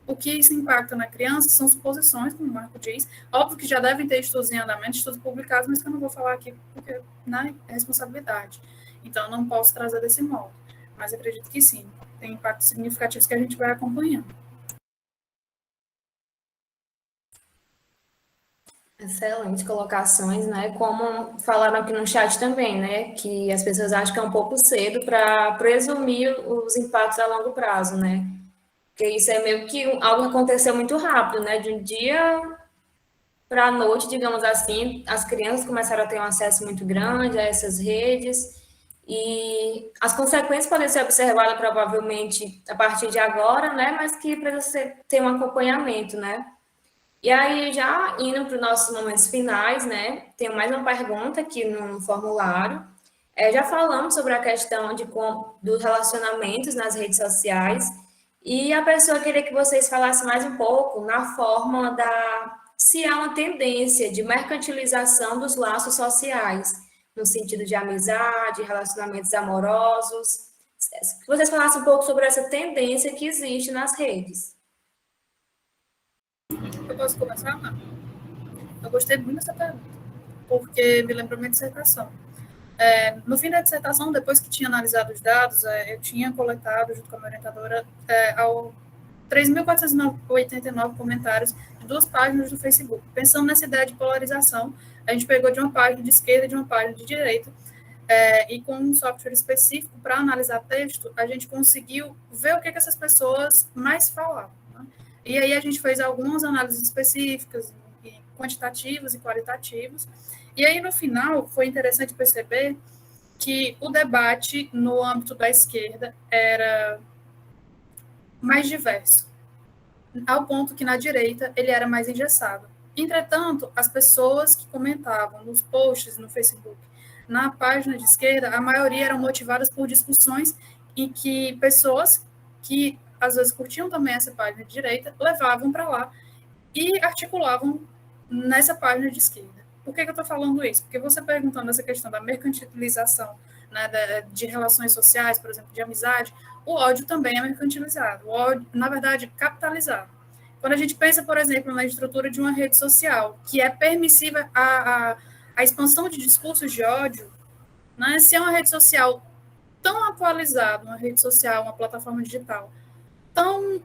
o que isso impacta na criança são suposições, como o Marco diz. Óbvio que já devem ter estudos em andamento, estudos publicados, mas que eu não vou falar aqui porque não é responsabilidade. Então, eu não posso trazer desse modo. Mas acredito que sim, tem impactos significativos que a gente vai acompanhando. Excelentes colocações, né? Como falaram aqui no chat também, né? Que as pessoas acham que é um pouco cedo para presumir os impactos a longo prazo, né? Porque isso é meio que algo que aconteceu muito rápido, né? De um dia para a noite, digamos assim, as crianças começaram a ter um acesso muito grande a essas redes. E as consequências podem ser observadas provavelmente a partir de agora, né? Mas que precisa ter um acompanhamento, né? E aí, já indo para os nossos momentos finais, né? Tenho mais uma pergunta aqui no formulário. Já falamos sobre a questão dos relacionamentos nas redes sociais, e a pessoa queria que vocês falassem mais um pouco na forma se há uma tendência de mercantilização dos laços sociais, no sentido de amizade, relacionamentos amorosos. Que vocês falassem um pouco sobre essa tendência que existe nas redes. Eu posso começar, Ana? Eu gostei muito dessa pergunta, porque me lembrou minha dissertação. No fim da dissertação, depois que tinha analisado os dados, eu tinha coletado, junto com a minha orientadora, 3.489 comentários de 2 páginas do Facebook. Pensando nessa ideia de polarização, a gente pegou de uma página de esquerda e de uma página de direita, e com um software específico para analisar texto, a gente conseguiu ver o que essas pessoas mais falavam. Né? E aí a gente fez algumas análises específicas, quantitativas e qualitativas, e aí no final foi interessante perceber que o debate no âmbito da esquerda era mais diverso, ao ponto que na direita ele era mais engessado. Entretanto, as pessoas que comentavam nos posts no Facebook, na página de esquerda, a maioria eram motivadas por discussões em que pessoas que às vezes curtiam também essa página de direita levavam para lá e articulavam nessa página de esquerda. Por que eu estou falando isso? Porque você perguntando essa questão da mercantilização, né, de relações sociais, por exemplo, de amizade, o ódio também é mercantilizado. O ódio, na verdade, capitalizado. Quando a gente pensa, por exemplo, na estrutura de uma rede social, que é permissiva a expansão de discursos de ódio, né, se é uma rede social tão atualizada, uma rede social, uma plataforma digital, tão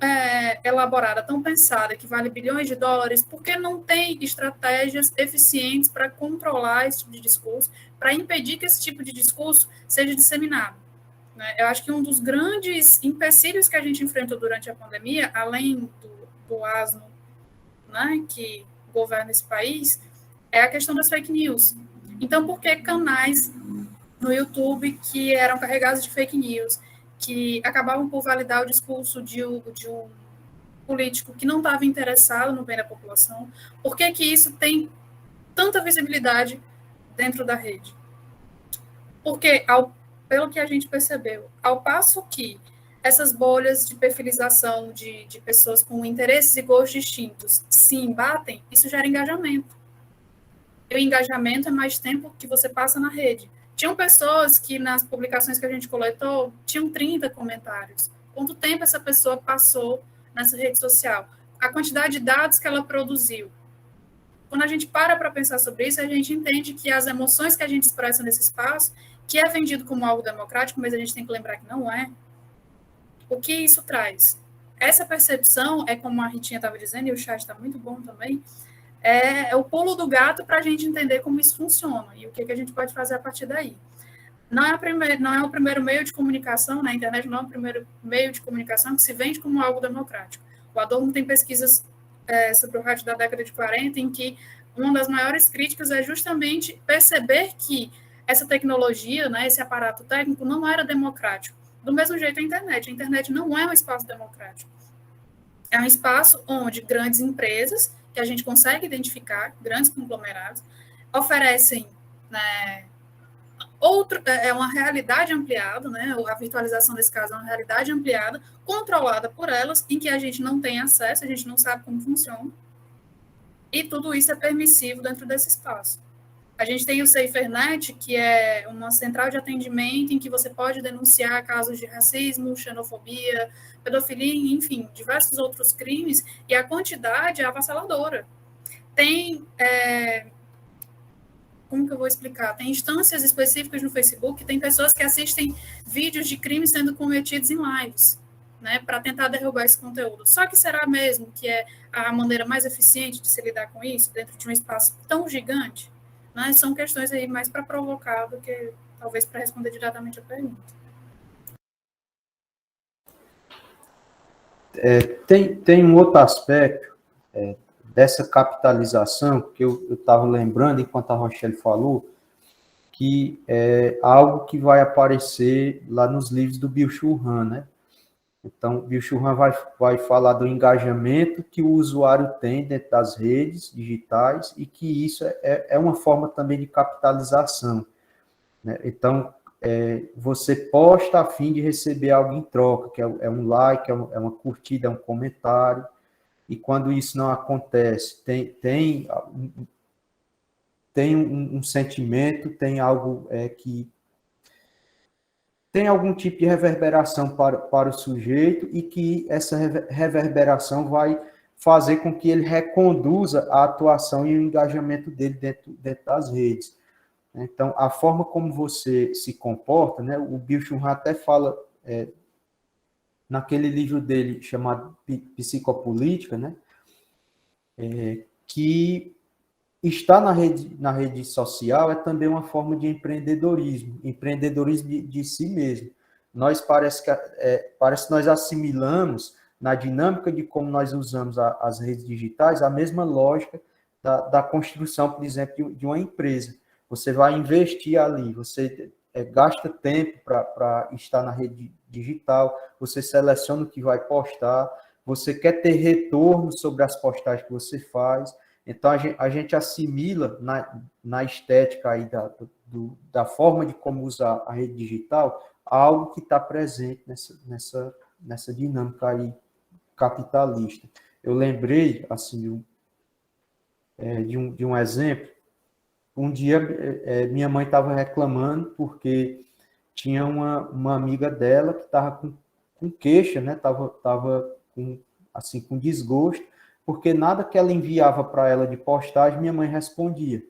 elaborada, tão pensada, que vale bilhões de dólares, porque não tem estratégias eficientes para controlar esse tipo de discurso, para impedir que esse tipo de discurso seja disseminado. Né? Eu acho que um dos grandes empecilhos que a gente enfrentou durante a pandemia, além do asno, né, que governa esse país, é a questão das fake news. Então, por que canais no YouTube que eram carregados de fake news, que acabavam por validar o discurso de um político que não estava interessado no bem da população? Por que isso tem tanta visibilidade dentro da rede? Porque, pelo que a gente percebeu, ao passo que essas bolhas de perfilização de pessoas com interesses e gostos distintos se embatem, isso gera engajamento. E o engajamento é mais tempo que você passa na rede. Tinham pessoas que, nas publicações que a gente coletou, tinham 30 comentários. Quanto tempo essa pessoa passou nessa rede social? A quantidade de dados que ela produziu. Quando a gente para pensar sobre isso, a gente entende que as emoções que a gente expressa nesse espaço, que é vendido como algo democrático, mas a gente tem que lembrar que não é, o que isso traz? Essa percepção é, como a Ritinha estava dizendo, e o chat está muito bom também, é o pulo do gato para a gente entender como isso funciona e o que a gente pode fazer a partir daí. Não é o primeiro meio de comunicação, na internet não é o primeiro meio de comunicação que se vende como algo democrático. O Adorno tem pesquisas sobre o rádio da década de 40, em que uma das maiores críticas é justamente perceber que essa tecnologia, né, esse aparato técnico não era democrático. Do mesmo jeito a internet não é um espaço democrático. É um espaço onde grandes empresas, que a gente consegue identificar, grandes conglomerados, oferecem, né, é uma realidade ampliada, né, a virtualização desse caso é uma realidade ampliada, controlada por elas, em que a gente não tem acesso, a gente não sabe como funciona, e tudo isso é permissivo dentro desse espaço. A gente tem o SaferNet, que é uma central de atendimento em que você pode denunciar casos de racismo, xenofobia, pedofilia, enfim, diversos outros crimes, e a quantidade é avassaladora. Tem, como que eu vou explicar? Tem instâncias específicas no Facebook, tem pessoas que assistem vídeos de crimes sendo cometidos em lives, né, para tentar derrubar esse conteúdo. Só que será mesmo que é a maneira mais eficiente de se lidar com isso, dentro de um espaço tão gigante? Mas são questões aí mais para provocar do que talvez para responder diretamente a pergunta. Tem um outro aspecto dessa capitalização que eu estava lembrando enquanto a Rochelle falou, que é algo que vai aparecer lá nos livros do Byung-Chul Han, né? Então, Byung-Chul Han vai falar do engajamento que o usuário tem dentro das redes digitais e que isso é uma forma também de capitalização, né? Então, você posta a fim de receber algo em troca, que é um like, é uma curtida, é um comentário, e quando isso não acontece, tem um sentimento, tem algo que tem algum tipo de reverberação para o sujeito e que essa reverberação vai fazer com que ele reconduza a atuação e o engajamento dele dentro das redes. Então, a forma como você se comporta, né, o Byung-Chul Han até fala naquele livro dele chamado Psicopolítica, né, que estar na rede social é também uma forma de empreendedorismo de si mesmo. Parece que nós assimilamos na dinâmica de como nós usamos as redes digitais a mesma lógica da construção, por exemplo, de uma empresa. Você vai investir ali, você gasta tempo para estar na rede digital, você seleciona o que vai postar, você quer ter retorno sobre as postagens que você faz. Então, a gente assimila na estética aí da forma de como usar a rede digital algo que está presente nessa dinâmica aí capitalista. Eu lembrei, assim, de um exemplo. Um dia, minha mãe estava reclamando porque tinha uma amiga dela que estava com queixa, né? Tava com desgosto, porque nada que ela enviava para ela de postagem, minha mãe respondia.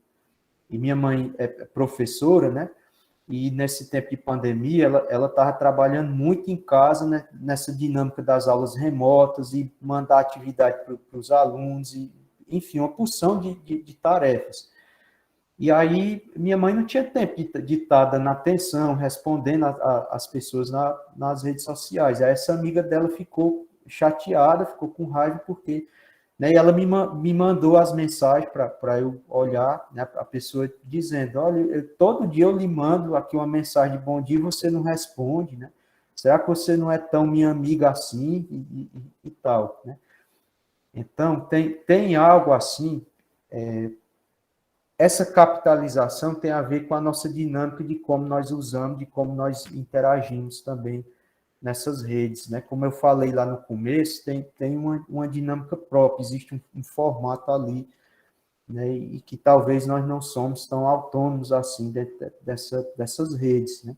E minha mãe é professora, né? E nesse tempo de pandemia, ela estava trabalhando muito em casa, né? Nessa dinâmica das aulas remotas e mandar atividade para os alunos, e, enfim, uma porção de tarefas. E aí, minha mãe não tinha tempo de estar dando atenção, respondendo as pessoas nas redes sociais. Aí essa amiga dela ficou chateada, ficou com raiva, porque, né, e ela me mandou as mensagens para eu olhar, né, a pessoa dizendo, olha, todo dia eu lhe mando aqui uma mensagem de bom dia e você não responde, né? Será que você não é tão minha amiga assim e tal, né? Então, tem algo assim, essa capitalização tem a ver com a nossa dinâmica de como nós usamos, de como nós interagimos também nessas redes, né? Como eu falei lá no começo, tem uma dinâmica própria, existe um formato ali, né? E que talvez nós não somos tão autônomos assim dentro dessas redes, né?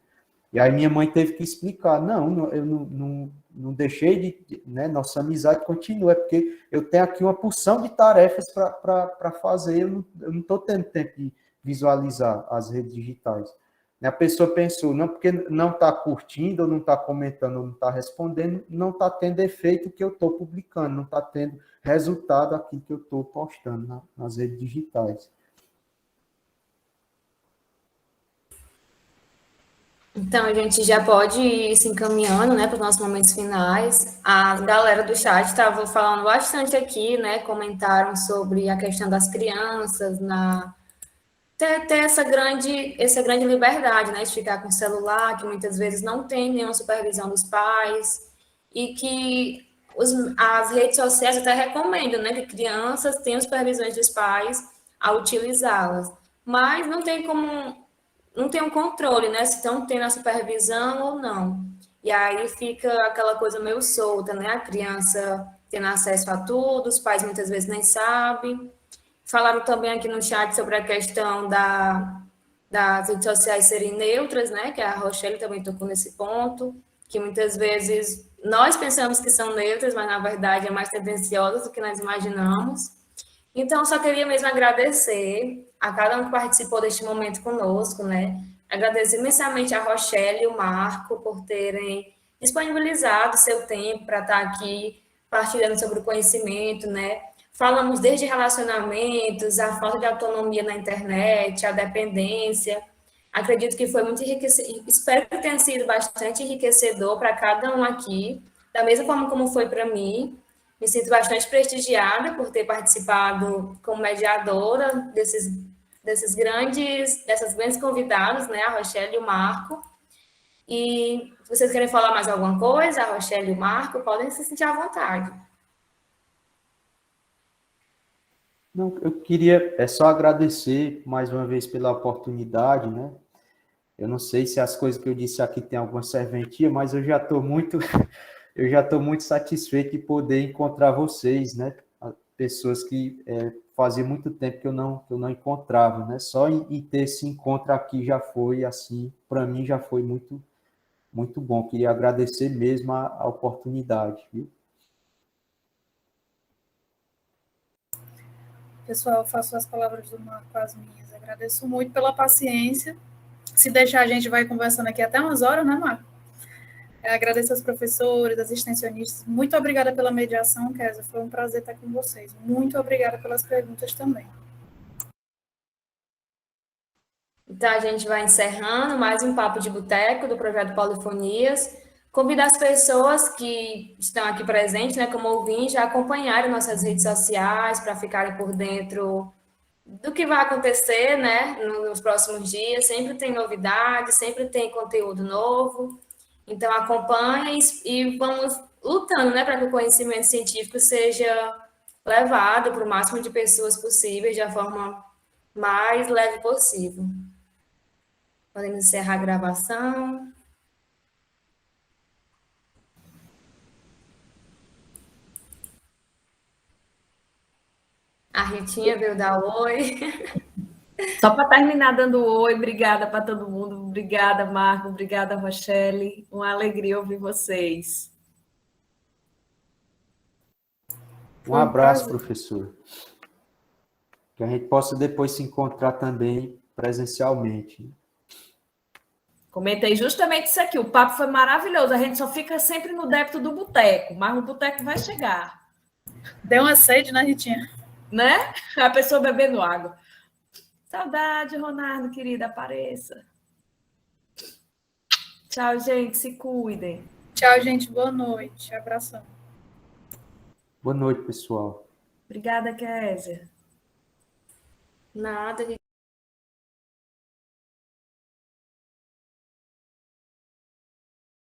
E aí minha mãe teve que explicar, eu não deixei né, nossa amizade continua, é porque eu tenho aqui uma porção de tarefas para fazer, eu não estou tendo tempo de visualizar as redes digitais. A pessoa pensou, não, porque não está curtindo, ou não está comentando, ou não está respondendo, não está tendo efeito o que eu estou publicando, não está tendo resultado aquilo que eu estou postando nas redes digitais. Então, a gente já pode ir se encaminhando, né, para os nossos momentos finais. A galera do chat estava falando bastante aqui, né, comentaram sobre a questão das crianças, ter essa grande liberdade, né, de ficar com o celular, que muitas vezes não tem nenhuma supervisão dos pais, e que as redes sociais até recomendam, né, que crianças tenham supervisões dos pais ao utilizá-las, mas não tem um controle, né? Se estão tendo a supervisão ou não. E aí fica aquela coisa meio solta, né? A criança tendo acesso a tudo, os pais muitas vezes nem sabem. Falaram também aqui no chat sobre a questão das redes sociais serem neutras, né? Que a Rochelle também tocou nesse ponto, que muitas vezes nós pensamos que são neutras, mas na verdade é mais tendenciosas do que nós imaginamos. Então, só queria mesmo agradecer a cada um que participou deste momento conosco, né? Agradecer imensamente a Rochelle e o Marco por terem disponibilizado seu tempo para estar aqui partilhando sobre o conhecimento, né? Falamos desde relacionamentos, a falta de autonomia na internet, a dependência. Acredito que foi muito enriquecedor, espero que tenha sido bastante enriquecedor para cada um aqui, da mesma forma como foi para mim. Me sinto bastante prestigiada por ter participado como mediadora dessas grandes convidadas, né? A Rochelle e o Marco. E se vocês querem falar mais alguma coisa, a Rochelle e o Marco, podem se sentir à vontade. Não, eu queria só agradecer mais uma vez pela oportunidade, né? Eu não sei se as coisas que eu disse aqui tem alguma serventia, mas eu já estou muito, eu já estou muito satisfeito de poder encontrar vocês, né? Pessoas que fazia muito tempo que eu não encontrava, né? Só em ter esse encontro aqui já foi assim, para mim já foi muito, muito bom. Queria agradecer mesmo a oportunidade, viu? Pessoal, faço as palavras do Marco as minhas. Agradeço muito pela paciência. Se deixar, a gente vai conversando aqui até umas horas, né, Marco? Agradeço aos professores, às extensionistas. Muito obrigada pela mediação, Kézia. Foi um prazer estar com vocês. Muito obrigada pelas perguntas também. Então, a gente vai encerrando mais um Papo de Boteco do projeto Polifonias. Convido as pessoas que estão aqui presentes, né, como ouvintes, a acompanharem nossas redes sociais para ficarem por dentro do que vai acontecer, né, nos próximos dias. Sempre tem novidades, sempre tem conteúdo novo. Então, acompanhem e vamos lutando, né, para que o conhecimento científico seja levado para o máximo de pessoas possíveis, da forma mais leve possível. Podemos encerrar a gravação. A Ritinha veio dar oi. Só para terminar dando oi, obrigada para todo mundo. Obrigada, Marco. Obrigada, Rochelle. Uma alegria ouvir vocês. Um abraço, professor. Que a gente possa depois se encontrar também presencialmente. Comentei justamente isso aqui. O papo foi maravilhoso. A gente só fica sempre no débito do boteco, mas o boteco vai chegar. Deu uma sede, né, Ritinha? Né? A pessoa bebendo água. Saudade, Ronaldo, querida, apareça. Tchau, gente, se cuidem. Tchau, gente, boa noite. Abração. Boa noite, pessoal. Obrigada, Kézia. Nada,